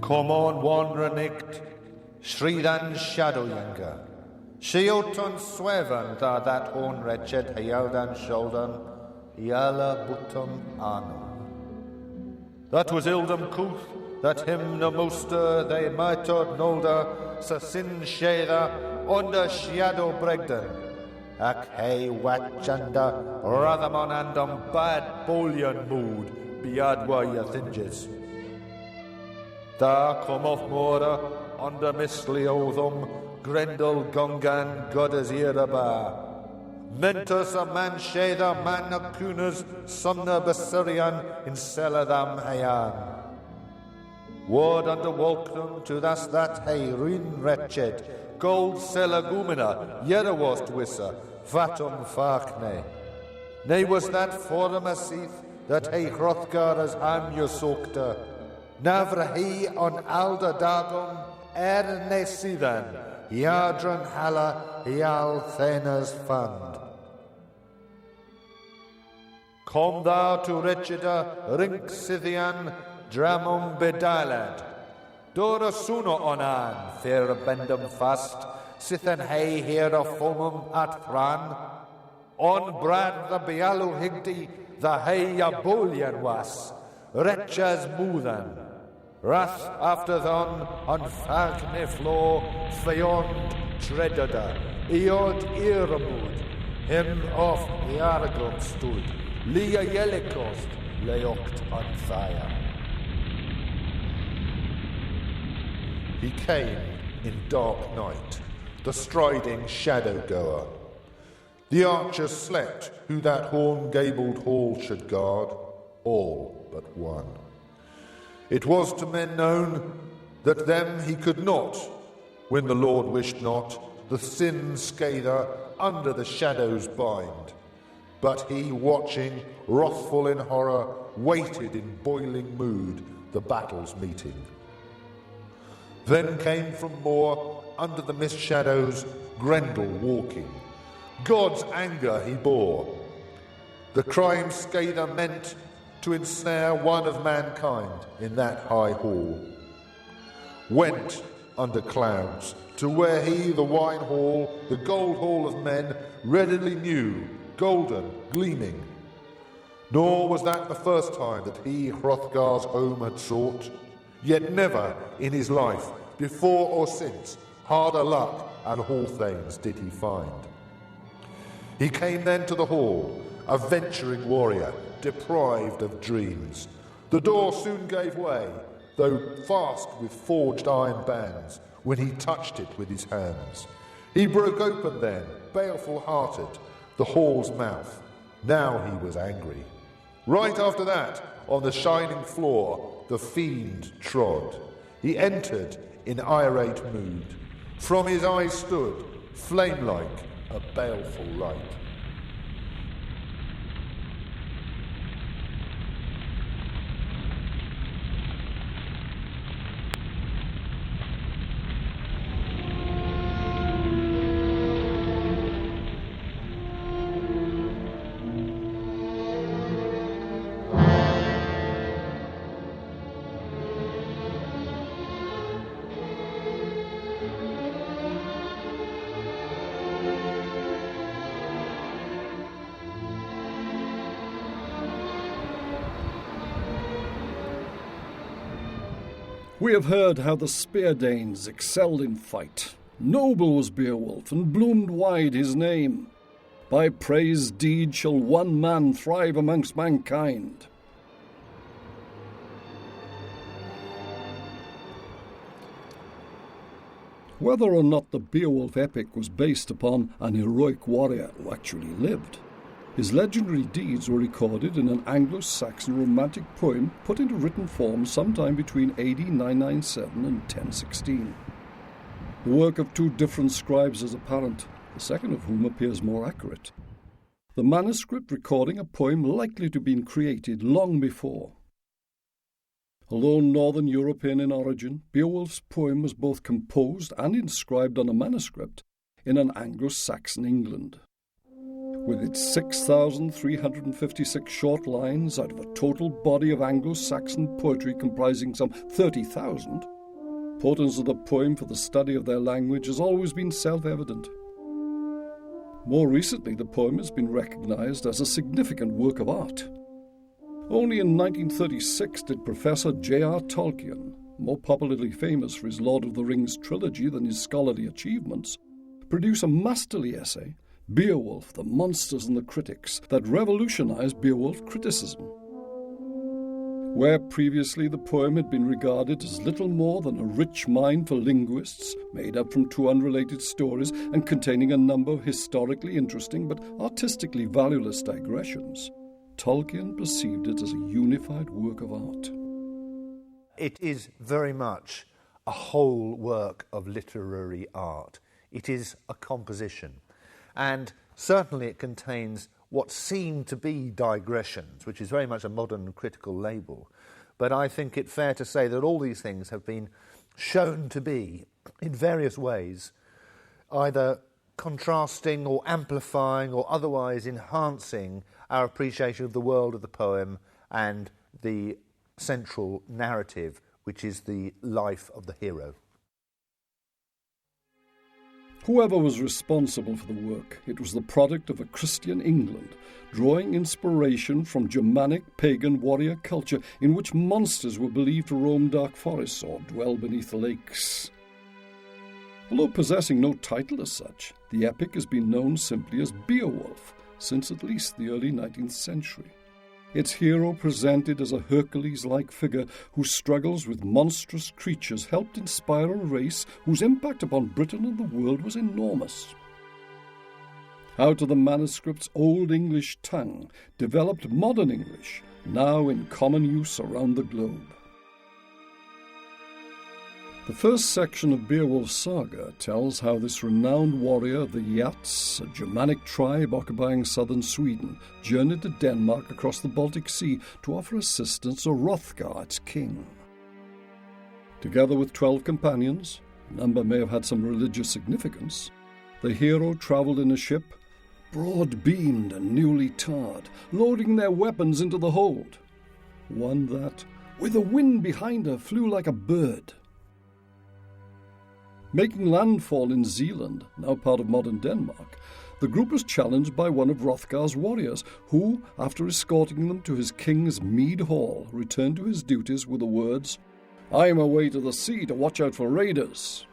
Come on, wandrer nicht, Shridan Shadowyounger. Shiotun Sweven, that horn wretched, Hayaldan Shouldan, Yala Butum Anu. That was Ildam Kuth, that him no muster, they mitod nolder, sa sin sheda, under shadow bregden. Ac hey watchanda, rathamon andum bad bullion mood, biadwa ya thinges. Da come off mora, under misli othum, Grendel Gungan goddess iraba. Mentus a man sheda man acunas sumna basurian in celadam hayan. Ward under Walknum to thus that hey ruin wretched, gold selagumina, yerawast wissa, vatum farkne. Nay was that forum asith, that hey Hrothgar as ham yosokta. Navra he on alda dagum, erne sidan, Yadran hala Ial Thena's fund. Come thou to wretcheda Rink Scythian Dramum bedilad. Dora suno onan, fair bendum fast, Sithen hey here a fomum at thran. On brand the Bealu higdi, the hey Yabolian was, Wretches moothan. Wrath after thon on fagne floor, Feyond treadada, Eod Iramud, him of Yaragum stood, Lia Yelikost, Leoct on fire. He came in dark night, the striding shadow goer. The archers slept who that horn-gabled hall should guard, all but one. It was to men known that them he could not, when the Lord wished not, the sin scather under the shadows bind. But he, watching, wrathful in horror, waited in boiling mood the battle's meeting. Then came from moor, under the mist shadows, Grendel walking. God's anger he bore. The crime scather meant to ensnare one of mankind in that high hall. Went under clouds to where he, the wine hall, the gold hall of men, readily knew, golden, gleaming. Nor was that the first time that he Hrothgar's home had sought, yet never in his life, before or since, harder luck and hall-thanes did he find. He came then to the hall, a venturing warrior, deprived of dreams. The door soon gave way, though fast with forged iron bands, when he touched it with his hands. He broke open then, baleful-hearted, the hall's mouth. Now he was angry. Right after that, on the shining floor, the fiend trod. He entered in irate mood. From his eyes stood, flame-like, a baleful light. We have heard how the Spear-Danes excelled in fight. Noble was Beowulf, and bloomed wide his name. By praised deed shall one man thrive amongst mankind. Whether or not the Beowulf epic was based upon an heroic warrior who actually lived, his legendary deeds were recorded in an Anglo-Saxon romantic poem put into written form sometime between AD 997 and 1016. The work of two different scribes is apparent, the second of whom appears more accurate. The manuscript recording a poem likely to have been created long before. Although Northern European in origin, Beowulf's poem was both composed and inscribed on a manuscript in an Anglo-Saxon England. With its 6,356 short lines out of a total body of Anglo-Saxon poetry comprising some 30,000, Importance of the poem for the study of their language has always been self-evident. More recently, the poem has been recognized as a significant work of art. Only in 1936 did Professor J.R. Tolkien, more popularly famous for his Lord of the Rings trilogy than his scholarly achievements, produce a masterly essay, Beowulf, the Monsters and the Critics, that revolutionized Beowulf criticism. Where previously the poem had been regarded as little more than a rich mine for linguists, made up from two unrelated stories and containing a number of historically interesting but artistically valueless digressions, Tolkien perceived it as a unified work of art. It is very much a whole work of literary art. It is a composition. And certainly it contains what seem to be digressions, which is very much a modern critical label. But I think it fair to say that all these things have been shown to be, in various ways, either contrasting or amplifying or otherwise enhancing our appreciation of the world of the poem and the central narrative, which is the life of the hero. Whoever was responsible for the work, it was the product of a Christian England, drawing inspiration from Germanic pagan warrior culture in which monsters were believed to roam dark forests or dwell beneath lakes. Although possessing no title as such, the epic has been known simply as Beowulf since at least the early 19th century. Its hero presented as a Hercules-like figure whose struggles with monstrous creatures helped inspire a race whose impact upon Britain and the world was enormous. Out of the manuscript's Old English tongue developed modern English, now in common use around the globe. The first section of Beowulf's saga tells how this renowned warrior, the Geats, a Germanic tribe occupying southern Sweden, journeyed to Denmark across the Baltic Sea to offer assistance to Hrothgar, its king. Together with 12 companions, the number may have had some religious significance, the hero travelled in a ship, broad-beamed and newly tarred, loading their weapons into the hold. One that, with the wind behind her, flew like a bird. Making landfall in Zealand, now part of modern Denmark, the group was challenged by one of Hrothgar's warriors, who, after escorting them to his king's mead hall, returned to his duties with the words, "I am away to the sea to watch out for raiders."